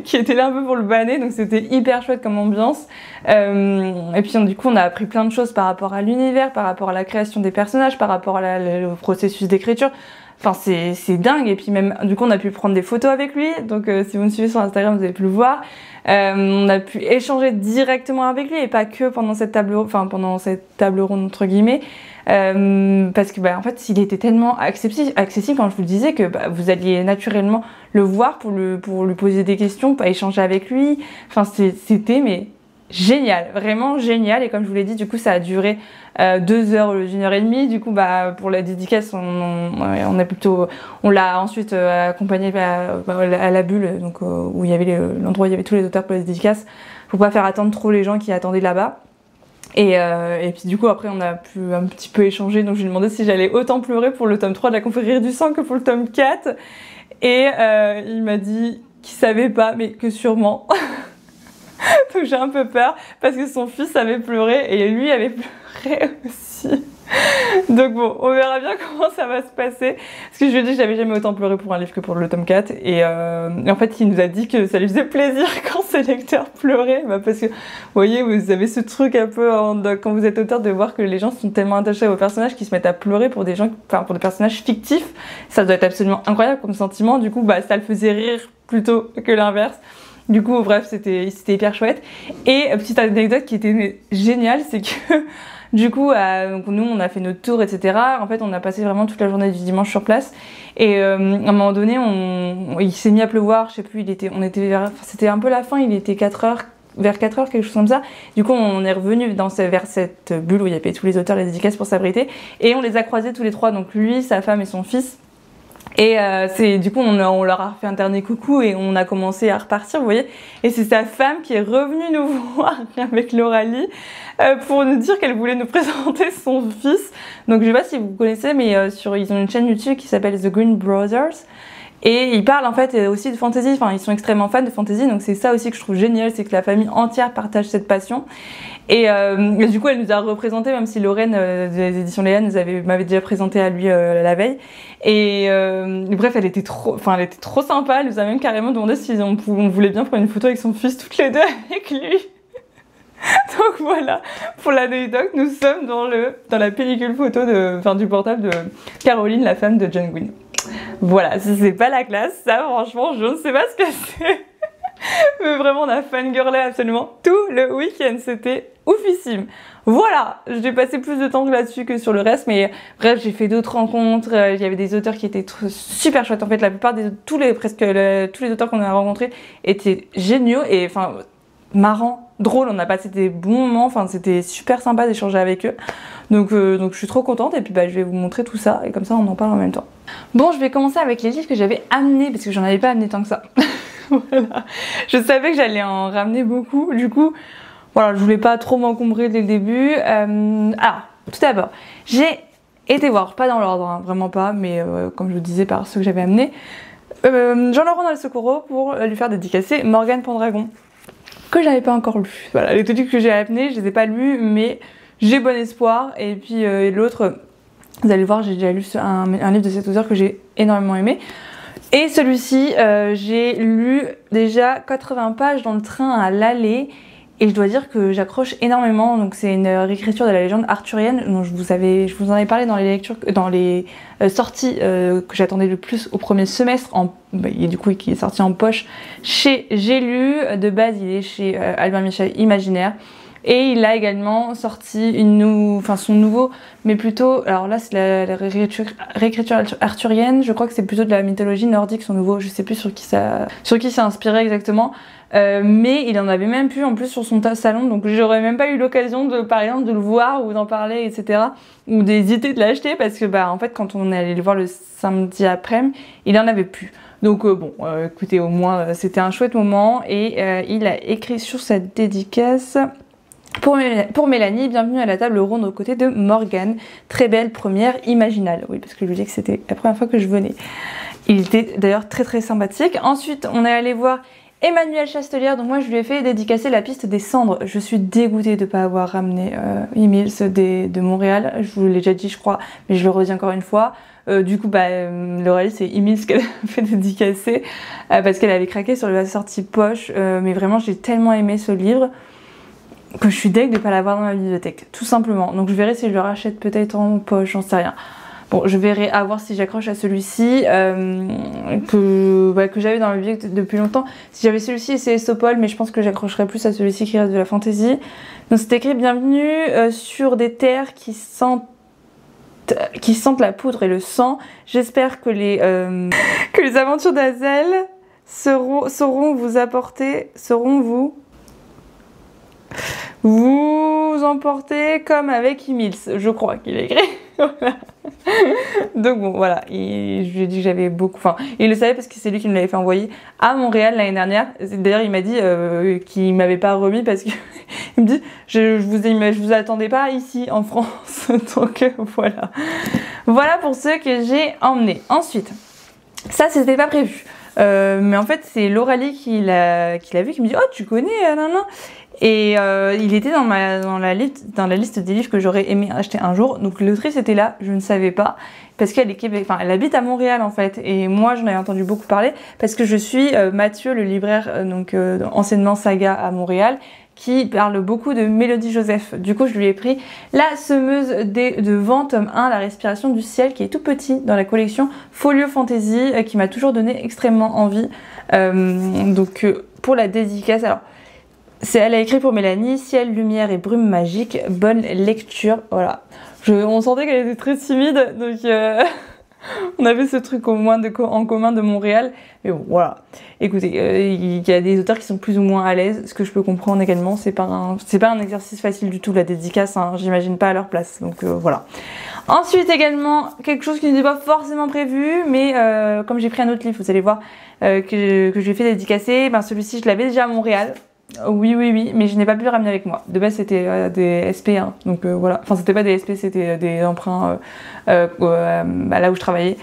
Speaker 1: qui était là un peu pour le banner, donc c'était hyper chouette comme ambiance. Et puis du coup on a appris plein de choses par rapport à l'univers, par rapport à la création des personnages, par rapport à au processus d'écriture. Enfin c'est dingue, et puis même du coup on a pu prendre des photos avec lui, donc si vous me suivez sur Instagram vous avez pu le voir. On a pu échanger directement avec lui et pas que pendant cette table ronde entre guillemets, parce que en fait il était tellement accessible quand je vous le disais que vous alliez naturellement le voir pour lui poser des questions, pas échanger avec lui. Enfin c'était mais génial, vraiment génial. Et comme je vous l'ai dit, du coup ça a duré 2 heures, 1h30. Du coup pour la dédicace on l'a ensuite accompagné à la bulle, donc où il y avait l'endroit où il y avait tous les auteurs pour les dédicaces, pour pas faire attendre trop les gens qui attendaient là-bas. Et puis du coup après on a pu un petit peu échanger, donc je lui ai demandé si j'allais autant pleurer pour le tome 3 de la Confrérie du Sang que pour le tome 4, et il m'a dit qu'il savait pas mais que sûrement. Donc j'ai un peu peur parce que son fils avait pleuré et lui avait pleuré aussi. Donc bon, on verra bien comment ça va se passer. Parce que je lui ai dit que j'avais jamais autant pleuré pour un livre que pour le tome 4. Et en fait, il nous a dit que ça lui faisait plaisir quand ses lecteurs pleuraient. Parce que, vous voyez, vous avez ce truc un peu, quand vous êtes auteur, de voir que les gens sont tellement attachés à vos personnages qu'ils se mettent à pleurer pour des gens, pour des personnages fictifs. Ça doit être absolument incroyable comme sentiment. Du coup, ça le faisait rire plutôt que l'inverse. Du coup, bref, c'était hyper chouette. Et petite anecdote qui était géniale, c'est que du coup, donc nous, on a fait notre tour, etc. En fait, on a passé vraiment toute la journée du dimanche sur place. Et à un moment donné, il s'est mis à pleuvoir. Je sais plus, c'était un peu la fin. Il était 4h, vers 4h, quelque chose comme ça. Du coup, on est revenu vers cette bulle où il y avait tous les auteurs, les dédicaces pour s'abriter. Et on les a croisés tous les 3. Donc lui, sa femme et son fils. Et du coup on leur a fait un dernier coucou et on a commencé à repartir, vous voyez. Et c'est sa femme qui est revenue nous voir avec Lauralie pour nous dire qu'elle voulait nous présenter son fils. Donc je sais pas si vous connaissez, mais ils ont une chaîne YouTube qui s'appelle The Green Brothers. Et ils parlent en fait aussi de fantasy, enfin ils sont extrêmement fans de fantasy, donc c'est ça aussi que je trouve génial, c'est que la famille entière partage cette passion. Et du coup elle nous a représenté, même si Lorraine des éditions Léa m'avait déjà présenté à lui la veille. Et bref, elle était trop sympa, elle nous a même carrément demandé si on voulait bien prendre une photo avec son fils toutes les deux avec lui. Donc voilà, pour l'anecdote, nous sommes dans la pellicule photo du portable de Caroline, la femme de John Gwynne. Voilà, si c'est pas la classe, ça franchement je ne sais pas ce que c'est. Mais vraiment on a fangirlé absolument tout le week-end, c'était oufissime. Voilà, j'ai passé plus de temps là-dessus que sur le reste, mais bref j'ai fait d'autres rencontres, il y avait des auteurs qui étaient super chouettes. En fait la plupart tous les auteurs qu'on a rencontrés étaient géniaux et enfin marrants, drôles, on a passé des bons moments, enfin c'était super sympa d'échanger avec eux. Donc je suis trop contente et puis je vais vous montrer tout ça et comme ça on en parle en même temps. Bon, je vais commencer avec les livres que j'avais amenés parce que j'en avais pas amené tant que ça. Voilà. Je savais que j'allais en ramener beaucoup, du coup voilà, je voulais pas trop m'encombrer dès le début. Alors, tout d'abord, j'ai été voir, pas dans l'ordre, hein, vraiment pas, mais comme je vous disais par ceux que j'avais amenés, Jean-Laurent dans le Socorro pour lui faire dédicacer Morgane Pendragon, que j'avais pas encore lu. Voilà, les deux livres que j'ai amenés, je les ai pas lus, mais j'ai bon espoir. Et puis l'autre, vous allez voir, j'ai déjà lu un livre de cet auteur que j'ai énormément aimé. Et celui-ci, j'ai lu déjà 80 pages dans le train à l'aller. Et je dois dire que j'accroche énormément. Donc c'est une réécriture de la légende arthurienne dont je vous en ai parlé dans les sorties que j'attendais le plus au premier semestre. Et du coup qui est sorti en poche chez J'ai lu. De base il est chez Albin Michel Imaginaire. Et il a également sorti son nouveau, mais plutôt, alors là c'est la réécriture arthurienne, je crois que c'est plutôt de la mythologie nordique son nouveau, je sais plus sur qui c'est inspiré exactement, mais il en avait même plus en plus sur son salon, donc j'aurais même pas eu l'occasion par exemple de le voir ou d'en parler, etc. Ou d'hésiter de l'acheter parce que en fait quand on est allé le voir le samedi après-midi, il en avait plus. Donc écoutez, au moins c'était un chouette moment et il a écrit sur cette dédicace. Pour Mélanie, bienvenue à la table ronde aux côtés de Morgane, très belle première imaginale. Oui, parce que je lui disais que c'était la première fois que je venais. Il était d'ailleurs très très sympathique. Ensuite, on est allé voir Emmanuel Chastelière, donc moi je lui ai fait dédicacer La Piste des Cendres. Je suis dégoûtée de ne pas avoir ramené Emils de Montréal. Je vous l'ai déjà dit, je crois, mais je le redis encore une fois. Du coup, Laurel, c'est Emils qu'elle a fait dédicacer parce qu'elle avait craqué sur la sortie poche. Mais vraiment, j'ai tellement aimé ce livre que je suis deg de ne pas l'avoir dans ma bibliothèque, tout simplement. Donc je verrai si je le rachète peut-être en poche, j'en sais rien. Bon, je verrai à voir si j'accroche à celui-ci que j'avais dans ma bibliothèque depuis longtemps. Si j'avais celui-ci, c'est Sopol, mais je pense que j'accrocherais plus à celui-ci qui reste de la fantasy. Donc c'est écrit bienvenue sur des terres qui sentent la poudre et le sang. J'espère que les aventures d'Azel sauront vous emporter comme avec Emils, je crois qu'il est écrit. Voilà. Donc bon, voilà, je lui ai dit que j'avais beaucoup... Enfin, il le savait parce que c'est lui qui me l'avait fait envoyer à Montréal l'année dernière. D'ailleurs, il m'a dit qu'il m'avait pas remis parce que il me dit je vous attendais pas ici en France. Donc voilà. Voilà pour ceux que j'ai emmenés. Ensuite, ça c'était pas prévu. Mais en fait, c'est Lauralie qui l'a vu, qui me dit oh tu connais nan. Et il était dans la liste des livres que j'aurais aimé acheter un jour. Donc l'autrice était là, je ne savais pas. Parce qu'elle est elle habite à Montréal en fait. Et moi j'en avais entendu beaucoup parler parce que je suis Mathieu, le libraire, anciennement Saga à Montréal, qui parle beaucoup de Mélodie Joseph. Du coup je lui ai pris La Semeuse de vent, tome 1, La Respiration du ciel, qui est tout petit dans la collection Folio Fantasy, qui m'a toujours donné extrêmement envie. Pour la dédicace, alors elle a écrit pour Mélanie, ciel, lumière et brume magique, bonne lecture, voilà. On sentait qu'elle était très timide, donc on avait ce truc en commun de Montréal, mais bon, voilà. Écoutez, il y a des auteurs qui sont plus ou moins à l'aise, ce que je peux comprendre également, c'est pas un exercice facile du tout, la dédicace, hein, j'imagine pas à leur place, donc voilà. Ensuite également, quelque chose qui n'était pas forcément prévu, mais comme j'ai pris un autre livre, vous allez voir, que je lui ai fait dédicacer, celui-ci je l'avais déjà à Montréal. Oui, mais je n'ai pas pu le ramener avec moi. De base, c'était des SP, hein, donc voilà. Enfin, c'était pas des SP, c'était des emprunts là où je travaillais.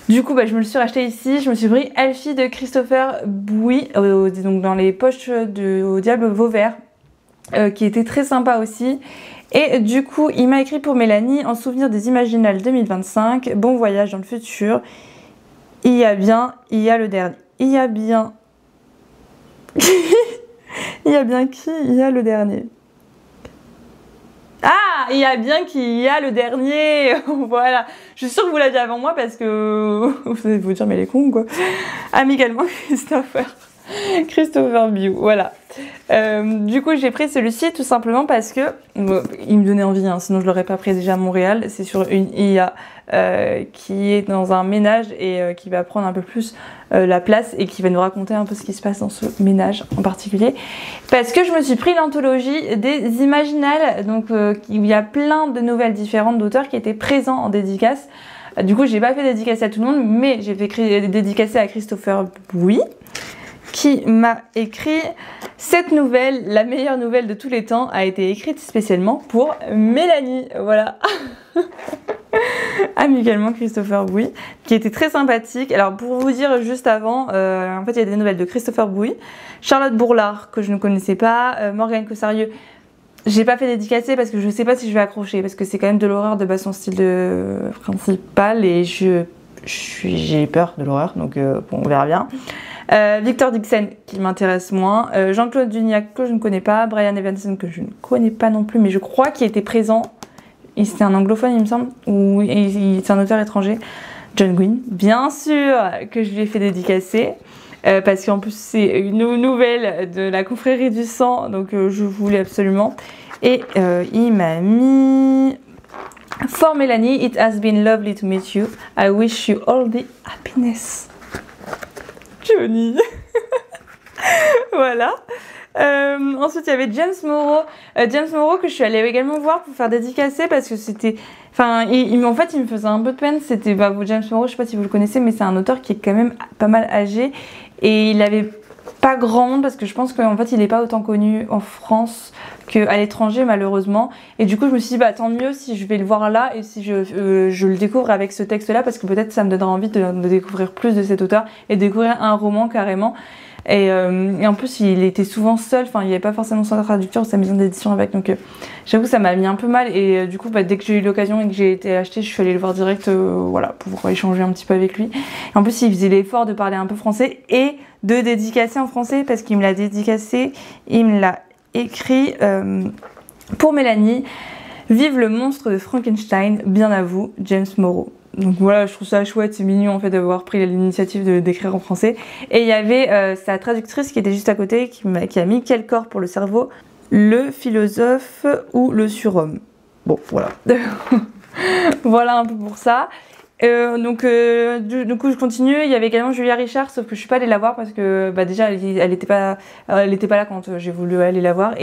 Speaker 1: Du coup, je me le suis racheté ici. Je me suis pris Elfie de Christopher Bouy, donc dans les poches au Diable Vauvert, qui était très sympa aussi. Et du coup, il m'a écrit pour Mélanie, en souvenir des Imaginales 2025, bon voyage dans le futur. Il y a bien, il y a le dernier. Il y a bien... il y a bien qui? Il y a le dernier. Ah, il y a bien qu'il y a le dernier. Voilà. Je suis sûre que vous l'aviez avant moi parce que vous allez vous dire mais les cons quoi. Amicalement Christopher Bouy, voilà. Du coup j'ai pris celui-ci tout simplement parce que il me donnait envie, hein, sinon je l'aurais pas pris déjà à Montréal. C'est sur une IA qui est dans un ménage et qui va prendre un peu plus la place et qui va nous raconter un peu ce qui se passe dans ce ménage en particulier. Parce que je me suis pris l'anthologie des Imaginales, donc il y a plein de nouvelles différentes d'auteurs qui étaient présents en dédicace. Du coup j'ai pas fait dédicacer à tout le monde, mais j'ai fait dédicacer à Christopher Bouy, qui m'a écrit cette nouvelle, la meilleure nouvelle de tous les temps, a été écrite spécialement pour Mélanie. Voilà. Amicalement Christopher Bouy, qui était très sympathique. Alors pour vous dire juste avant, en fait il y a des nouvelles de Christopher Bouy, Charlotte Bourlard que je ne connaissais pas, Morgane Cossarieux. J'ai pas fait dédicacer parce que je sais pas si je vais accrocher, parce que c'est quand même de l'horreur de base son style principal et j'ai peur de l'horreur, donc bon, on verra bien. Victor Dixon qui m'intéresse moins, Jean-Claude Duniac que je ne connais pas, Brian Evanson que je ne connais pas non plus mais je crois qu'il était présent, c'était un anglophone il me semble, ou c'est un auteur étranger, John Gwynne bien sûr que je lui ai fait dédicacer parce qu'en plus c'est une nouvelle de la confrérie du sang donc je voulais absolument, et il m'a mis For Mélanie, it has been lovely to meet you, I wish you all the happiness. Johnny. Voilà. Ensuite il y avait James Moreau que je suis allée également voir pour faire dédicacer parce que c'était, enfin en fait il me faisait un peu de peine. C'était James Moreau, je sais pas si vous le connaissez, mais c'est un auteur qui est quand même pas mal âgé et il avait pas grand monde parce que je pense qu'en fait il n'est pas autant connu en France qu'à l'étranger malheureusement, et du coup je me suis dit tant mieux si je vais le voir là et si je le découvre avec ce texte là, parce que peut-être ça me donnera envie de découvrir plus de cet auteur et de découvrir un roman carrément. Et en plus il était souvent seul, enfin il n'y avait pas forcément son traducteur ou sa maison d'édition avec, donc j'avoue que ça m'a mis un peu mal, et du coup dès que j'ai eu l'occasion et que j'ai été acheté, je suis allée le voir direct, voilà, pour échanger un petit peu avec lui. Et en plus il faisait l'effort de parler un peu français et de dédicacer en français parce qu'il me l'a dédicacé, il me l'a écrit pour Mélanie, vive le monstre de Frankenstein, bien à vous, James Moreau. Donc voilà, je trouve ça chouette, c'est mignon en fait d'avoir pris l'initiative d'écrire en français. Et il y avait sa traductrice qui était juste à côté qui a mis quel corps pour le cerveau, le philosophe ou le surhomme. Bon voilà. Voilà un peu pour ça. Donc du coup je continue. Il y avait également Julia Richard, sauf que je suis pas allée la voir parce que déjà elle était pas là quand j'ai voulu aller la voir,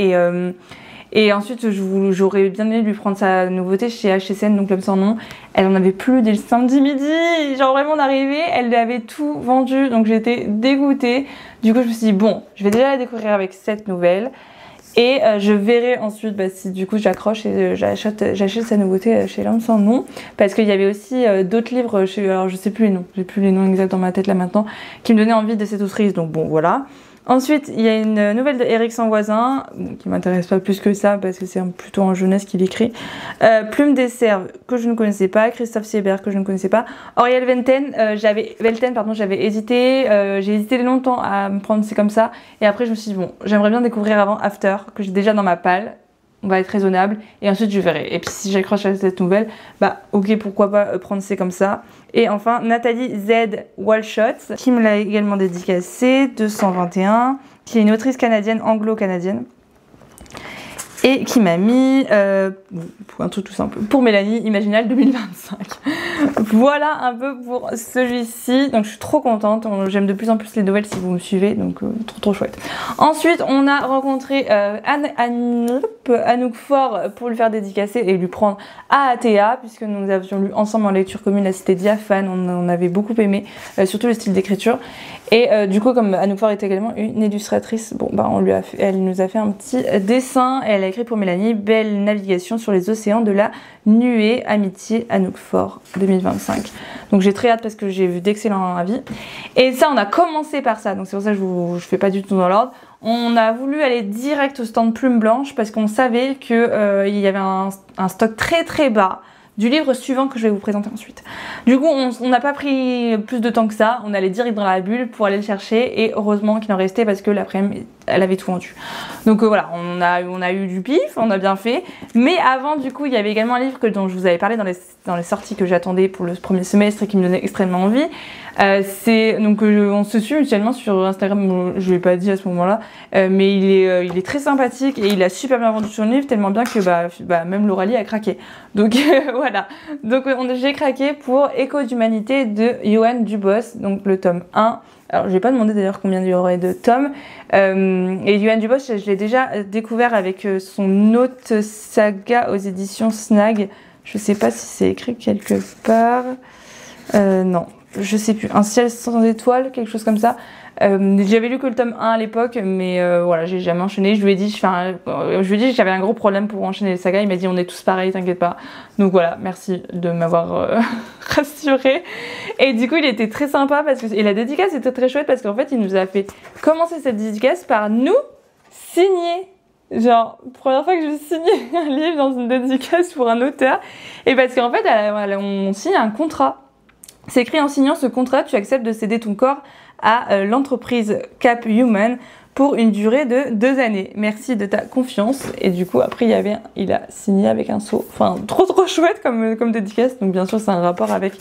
Speaker 1: et ensuite j'aurais bien aimé lui prendre sa nouveauté chez HSN, donc L'Homme sans nom. Elle en avait plus dès le samedi midi, genre vraiment d'arriver, elle avait tout vendu, donc j'étais dégoûtée. Du coup je me suis dit bon, je vais déjà la découvrir avec cette nouvelle. Et je verrai ensuite si du coup j'accroche et j'achète sa nouveauté chez L'Homme sans nom, parce qu'il y avait aussi d'autres livres alors je sais plus les noms, j'ai plus les noms exacts dans ma tête là maintenant, qui me donnaient envie de cette autrice, donc bon voilà. Ensuite il y a une nouvelle de Éric Sanvoisin qui m'intéresse pas plus que ça parce que c'est plutôt en jeunesse qu'il écrit, Plume des Cerfs que je ne connaissais pas, Christophe Siebert que je ne connaissais pas, Auriel Velten, j'avais hésité, j'ai hésité longtemps à me prendre C'est comme ça, et après je me suis dit bon, j'aimerais bien découvrir avant After que j'ai déjà dans ma palle, on va être raisonnable, et ensuite je verrai. Et puis si j'accroche à cette nouvelle, ok, pourquoi pas prendre C'est comme ça. Et enfin Nathalie Z. Walshot qui me l'a également dédicacé, 221, qui est une autrice canadienne, anglo-canadienne, et qui m'a mis un truc tout simple pour Mélanie, Imaginale 2025. Voilà un peu pour celui-ci, donc je suis trop contente, j'aime de plus en plus les nouvelles si vous me suivez, donc trop chouette. Ensuite on a rencontré Anouk Faure pour lui faire dédicacer et lui prendre AATA, puisque nous avions lu ensemble en lecture commune La Cité Diaphane, on avait beaucoup aimé, surtout le style d'écriture, Et du coup, comme Anouk Faure est également une illustratrice, bon bah elle nous a fait un petit dessin. Et elle a écrit pour Mélanie, belle navigation sur les océans de la nuée, amitié Anouk Faure 2025. Donc j'ai très hâte parce que j'ai vu d'excellents avis. Et ça, on a commencé par ça, donc c'est pour ça que je fais pas du tout dans l'ordre. On a voulu aller direct au stand Plume Blanche parce qu'on savait que il y avait un stock très très bas du livre suivant que je vais vous présenter ensuite. Du coup, on n'a pas pris plus de temps que ça, on allait direct dans la bulle pour aller le chercher et heureusement qu'il en restait parce que l'après-midi, elle avait tout vendu. Donc voilà, on a eu du pif, on a bien fait. Mais avant, du coup, il y avait également un livre dont je vous avais parlé dans les sorties que j'attendais pour le premier semestre et qui me donnait extrêmement envie. On se suit mutuellement sur Instagram, je ne l'ai pas dit à ce moment-là, mais il est très sympathique et il a super bien vendu son livre, tellement bien que même Lauralie a craqué. Donc voilà, donc j'ai craqué pour Écho d'humanité de Yoann Dubos, donc le tome 1. Alors je vais pas demander d'ailleurs combien il y aurait de tomes. Et Yoann Dubos, je l'ai déjà découvert avec son autre saga aux éditions Snag. Je sais pas si c'est écrit quelque part. Non. Je sais plus, un ciel sans étoiles, quelque chose comme ça. J'avais lu que le tome 1 à l'époque, mais voilà, j'ai jamais enchaîné. Je lui ai dit que j'avais un gros problème pour enchaîner les sagas. Il m'a dit on est tous pareils, t'inquiète pas. Donc voilà, merci de m'avoir rassurée. Et du coup, il était très sympa et la dédicace était très chouette parce qu'en fait, il nous a fait commencer cette dédicace par nous signer. Genre, première fois que je signais un livre dans une dédicace pour un auteur. Et parce qu'en fait, on signe un contrat. C'est écrit en signant ce contrat, tu acceptes de céder ton corps à l'entreprise Cap Human pour une durée de 2 années. Merci de ta confiance. Et du coup, après, il a signé avec un sceau. Enfin, trop chouette comme dédicace. Donc, bien sûr, c'est un rapport avec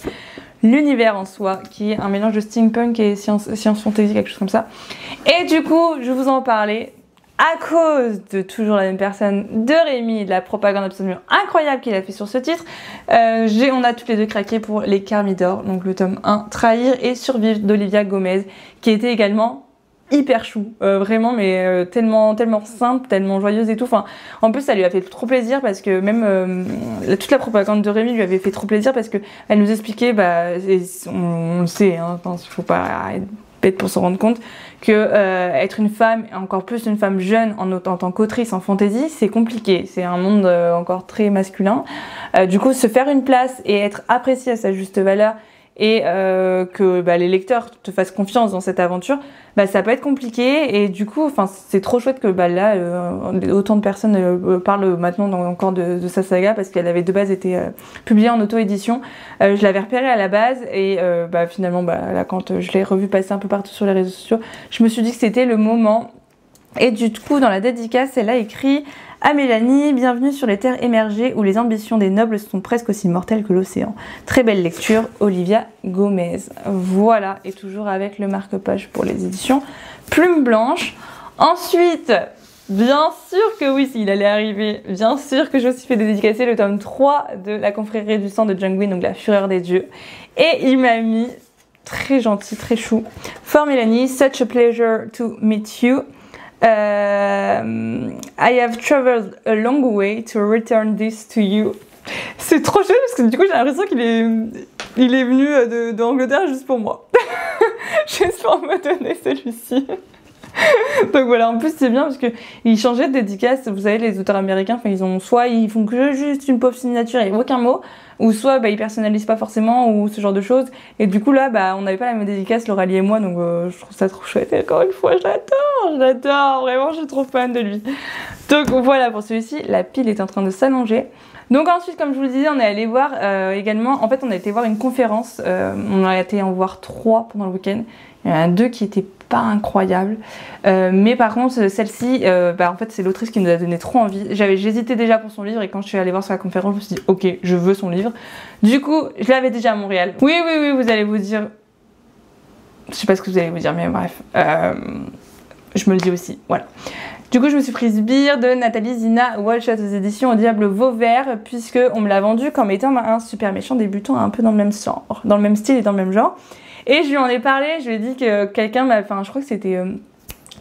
Speaker 1: l'univers en soi, qui est un mélange de steampunk et science fantasy, quelque chose comme ça. Et du coup, je vous en parlais à cause de toujours la même personne, de Rémi, de la propagande absolument incroyable qu'il a fait sur ce titre. On a toutes les deux craqué pour Les Carmidors, donc le tome 1, Trahir et Survivre d'Olivia Gomez, qui était également hyper chou, vraiment, mais tellement simple, tellement joyeuse et tout. Enfin, en plus, ça lui a fait trop plaisir parce que même toute la propagande de Rémi lui avait fait trop plaisir parce que elle nous expliquait, on le sait, hein, il faut pas être bête pour s'en rendre compte, que être une femme, et encore plus une femme jeune en tant qu'autrice en fantasy, c'est compliqué. C'est un monde encore très masculin. Du coup, se faire une place et être apprécié à sa juste valeur et que les lecteurs te fassent confiance dans cette aventure, ça peut être compliqué. Et du coup, c'est trop chouette que là, autant de personnes parlent maintenant encore de sa saga parce qu'elle avait de base été publiée en auto-édition. Je l'avais repérée à la base et finalement, là, quand je l'ai revue passer un peu partout sur les réseaux sociaux, je me suis dit que c'était le moment. Et du coup, dans la dédicace, elle a écrit à Mélanie, bienvenue sur les terres émergées où les ambitions des nobles sont presque aussi mortelles que l'océan. Très belle lecture, Olivia Gomez. Voilà, et toujours avec le marque-page pour les éditions Plume Blanche. Ensuite, bien sûr que oui, s'il allait arriver, bien sûr que j'ai aussi fait dédicacer le tome 3 de La Confrérie du sang de Jung Win, donc La Fureur des Dieux. Et il m'a mis, très gentil, très chou, For Mélanie, such a pleasure to meet you. I have traveled a long way to return this to you. C'est trop chouette parce que du coup j'ai l'impression qu'il est venu d'Angleterre juste pour moi. Juste pour me donner celui-ci. Donc voilà, en plus c'est bien parce que ils changeaient de dédicace. Vous savez, les auteurs américains, ils font que juste une pauvre signature et aucun mot, ou soit ils personnalisent pas forcément ou ce genre de choses. Et du coup là, on n'avait pas la même dédicace, Lauralie et moi, donc je trouve ça trop chouette. Et encore une fois, je l'adore, vraiment, je suis trop fan de lui. Donc voilà pour celui-ci, la pile est en train de s'allonger. Donc ensuite, comme je vous le disais, on est allé voir également, en fait on a été voir une conférence, on a été en voir 3 pendant le week-end. Il y en a 2 qui étaient pas incroyables, mais par contre celle-ci, en fait c'est l'autrice qui nous a donné trop envie. J'hésitais déjà pour son livre et quand je suis allée voir sur la conférence, je me suis dit ok, je veux son livre. Du coup, je l'avais déjà à Montréal. Oui, vous allez vous dire, je sais pas ce que vous allez vous dire, mais bref, je me le dis aussi, voilà. Du coup, je me suis prise Beer de Nathalie Zina Walsh aux éditions Au Diable Vauvert, puisque on me l'a vendu comme étant un super méchant débutant un peu dans le même genre, dans le même style et dans le même genre. Et je lui en ai parlé, je lui ai dit que quelqu'un m'a... je crois que c'était...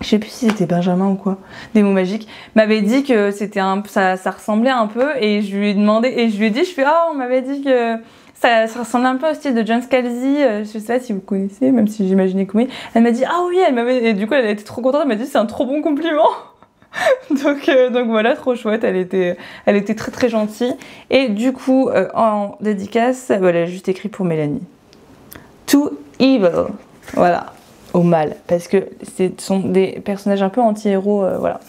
Speaker 1: je sais plus si c'était Benjamin ou quoi, des mots magiques, m'avait dit que c'était ça ressemblait un peu et je lui ai demandé, et je lui ai dit, on m'avait dit que ça ressemblait un peu au style de John Scalzi, je sais pas si vous connaissez, même si j'imaginais que oui. Elle m'a dit ah oui, et du coup elle a été trop contente, elle m'a dit c'est un trop bon compliment. donc voilà, trop chouette, elle était très très gentille. Et du coup en dédicace, elle a juste écrit pour Mélanie. To evil, voilà, au mal, parce que ce sont des personnages un peu anti-héros, voilà.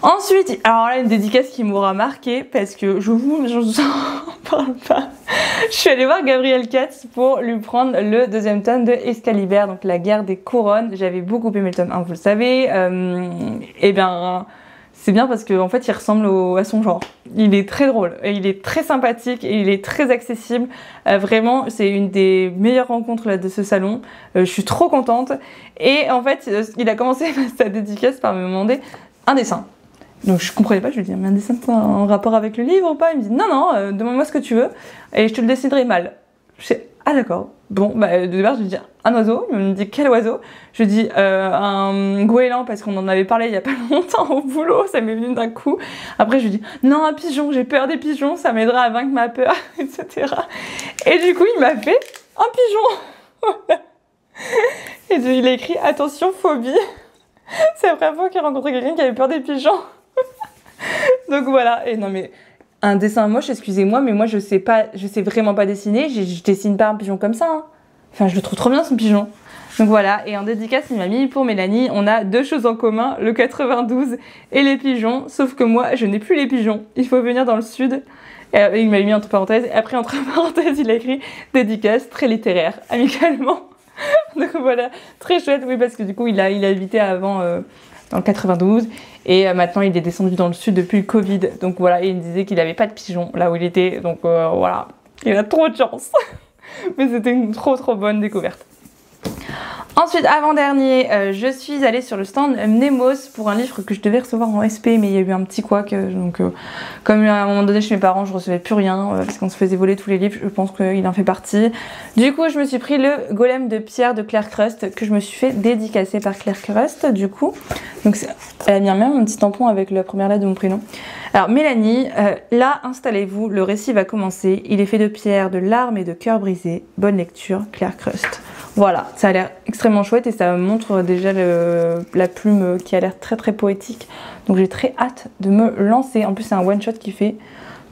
Speaker 1: Ensuite, alors là, une dédicace qui m'aura marqué parce que je vous en parle pas. Je suis allée voir Gabriel Katz pour lui prendre le 2e tome de Excalibur, donc la guerre des couronnes. J'avais beaucoup aimé le tome 1, vous le savez. Et bien, c'est bien parce qu'en fait, il ressemble à son genre. Il est très drôle, et il est très sympathique et il est très accessible. Vraiment, c'est une des meilleures rencontres là, de ce salon. Je suis trop contente. Et en fait, il a commencé sa dédicace par me demander un dessin. Donc je comprenais pas, je lui dis mais un dessin en rapport avec le livre ou pas? Il me dit non, demande-moi ce que tu veux et je te le dessinerai mal. Je dis ah d'accord. Bon, de départ je lui dis un oiseau, il me dit quel oiseau? Je lui dis un goéland parce qu'on en avait parlé il y a pas longtemps au boulot, ça m'est venu d'un coup. Après je lui dis non un pigeon, j'ai peur des pigeons, ça m'aidera à vaincre ma peur, etc. Et du coup il m'a fait un pigeon. Et il a écrit attention phobie. C'est la première fois qu'il a rencontré quelqu'un qui avait peur des pigeons. Donc voilà, et non mais un dessin moche, excusez-moi, mais moi je sais vraiment pas dessiner, je dessine pas un pigeon comme ça. Hein. Enfin, je le trouve trop bien son pigeon. Donc voilà, et en dédicace, il m'a mis pour Mélanie, on a 2 choses en commun, le 92 et les pigeons, sauf que moi je n'ai plus les pigeons, il faut venir dans le sud. Et il m'a mis entre parenthèses, et après entre parenthèses, il a écrit dédicace très littéraire, amicalement. Donc voilà, très chouette, oui, parce que du coup il a habité avant dans le 92 et maintenant il est descendu dans le sud depuis le Covid. Donc voilà, et il me disait qu'il n'avait pas de pigeons là où il était. Donc voilà, il a trop de chance. Mais c'était une trop bonne découverte. Ensuite, avant-dernier, je suis allée sur le stand Mnemos pour un livre que je devais recevoir en SP, mais il y a eu un petit couac, donc comme à un moment donné chez mes parents, je recevais plus rien, parce qu'on se faisait voler tous les livres, je pense qu'il en fait partie. Du coup, je me suis pris le golem de pierre de Claire Crust, que je me suis fait dédicacer par Claire Crust, du coup. Donc elle a mis même un petit tampon avec la première lettre de mon prénom. Alors Mélanie, là, installez-vous, le récit va commencer. Il est fait de pierre, de larmes et de cœurs brisés. Bonne lecture, Claire Crust. Voilà, ça a l'air extrêmement chouette et ça montre déjà la plume qui a l'air très poétique. Donc j'ai très hâte de me lancer. En plus c'est un one shot qui fait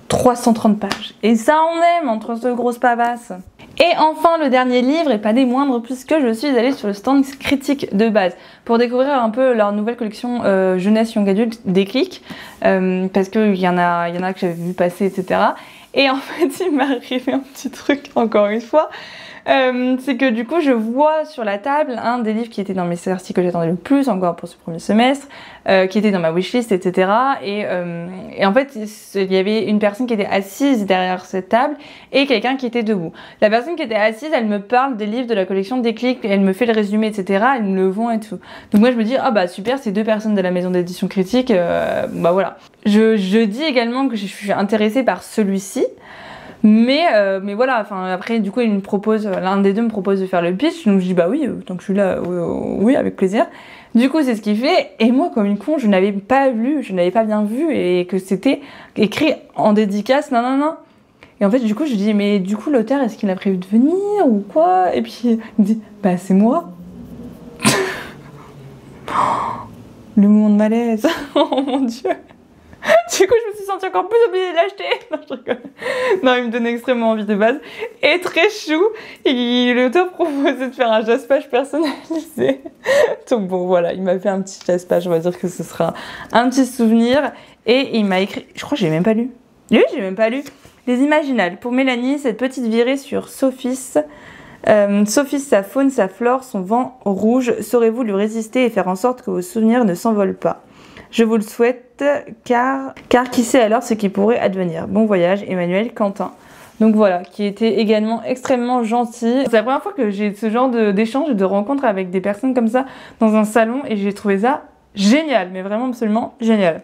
Speaker 1: 330 pages. Et ça on aime entre ce grosses pavasses. Et enfin le dernier livre, et pas des moindres, puisque je suis allée sur le stand critique de base pour découvrir un peu leur nouvelle collection jeunesse young adulte Déclic, parce qu'il y en a que j'avais vu passer, etc. Et en fait il m'est arrivé un petit truc encore une fois. C'est que du coup je vois sur la table un des livres qui était dans mes sorties que j'attendais le plus encore pour ce premier semestre, qui était dans ma wishlist, etc. Et en fait il y avait une personne qui était assise derrière cette table et quelqu'un qui était debout. La personne qui était assise, elle me parle des livres de la collection Déclic, elle me fait le résumé, etc. Elle me le vend et tout. Donc moi je me dis ah bah super, c'est 2 personnes de la maison d'édition critique, bah voilà. Je dis également que je suis intéressée par celui-ci. Mais voilà, enfin après du coup il me propose, l'un des deux me propose de faire le pitch, donc je dis bah oui, tant que je suis là, oui avec plaisir. Du coup c'est ce qu'il fait, et moi comme une con je n'avais pas bien vu et que c'était écrit en dédicace, non. Et en fait du coup je dis mais du coup l'auteur est-ce qu'il a prévu de venir ou quoi? Et puis il me dit bah c'est moi. Le moment de malaise, oh mon dieu. Du coup, je me suis sentie encore plus obligée de l'acheter. Non, je rigole. Non, il me donnait extrêmement envie de base. Et très chou, l'auteur proposait de faire un jaspage personnalisé. Donc bon, voilà, il m'a fait un petit jaspage. On va dire que ce sera un petit souvenir. Et il m'a écrit, je crois que j'ai même pas lu. Oui, j'ai même pas lu. Les Imaginales. Pour Mélanie, cette petite virée sur Sophis. Sophis, sa faune, sa flore, son vent rouge. Saurez-vous lui résister et faire en sorte que vos souvenirs ne s'envolent pas? Je vous le souhaite, car qui sait alors ce qui pourrait advenir. Bon voyage, Emmanuel Quentin. Donc voilà, qui était également extrêmement gentil. C'est la première fois que j'ai ce genre d'échange et de rencontre avec des personnes comme ça dans un salon et j'ai trouvé ça génial, mais vraiment absolument génial.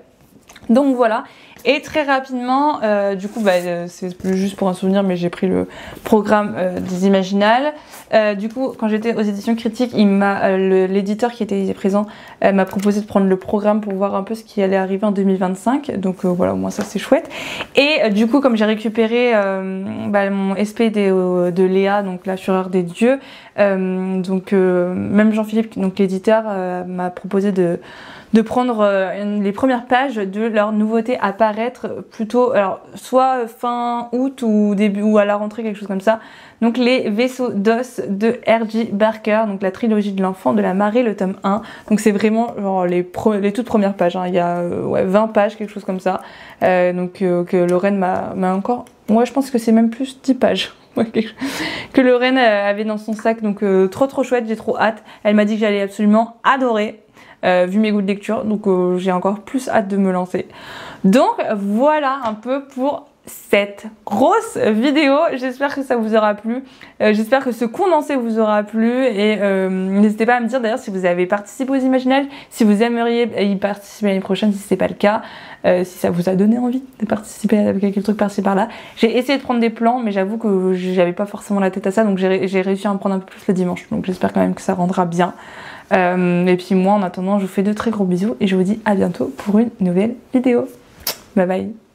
Speaker 1: Donc voilà, et très rapidement, du coup, c'est juste pour un souvenir, mais j'ai pris le programme des Imaginales. Du coup, quand j'étais aux éditions critiques, l'éditeur qui était présent m'a proposé de prendre le programme pour voir un peu ce qui allait arriver en 2025. Donc voilà, au moins ça c'est chouette. Et du coup, comme j'ai récupéré mon SP de Léa, donc la Fureur des Dieux, même Jean-Philippe, donc l'éditeur, m'a proposé de prendre les premières pages de leur nouveauté à paraître plutôt, alors soit fin août ou début ou à la rentrée, quelque chose comme ça. Donc les Vaisseaux d'os de R.J. Barker, donc la trilogie de l'enfant de la marée, le tome 1. Donc c'est vraiment genre les toutes premières pages, hein. Il y a 20 pages, quelque chose comme ça. Que Lorraine m'a encore, moi je pense que c'est même plus 10 pages. Que Lorraine avait dans son sac, donc trop chouette, j'ai trop hâte. Elle m'a dit que j'allais absolument adorer. Vu mes goûts de lecture, donc j'ai encore plus hâte de me lancer. Donc voilà un peu pour cette grosse vidéo, j'espère que ça vous aura plu, j'espère que ce condensé vous aura plu et n'hésitez pas à me dire d'ailleurs si vous avez participé aux Imaginales, si vous aimeriez y participer l'année prochaine si c'est pas le cas, si ça vous a donné envie de participer avec quelques trucs par-ci par-là. J'ai essayé de prendre des plans mais j'avoue que j'avais pas forcément la tête à ça, donc j'ai réussi à en prendre un peu plus le dimanche, donc j'espère quand même que ça rendra bien. Et puis moi en attendant je vous fais de très gros bisous et je vous dis à bientôt pour une nouvelle vidéo. Bye bye.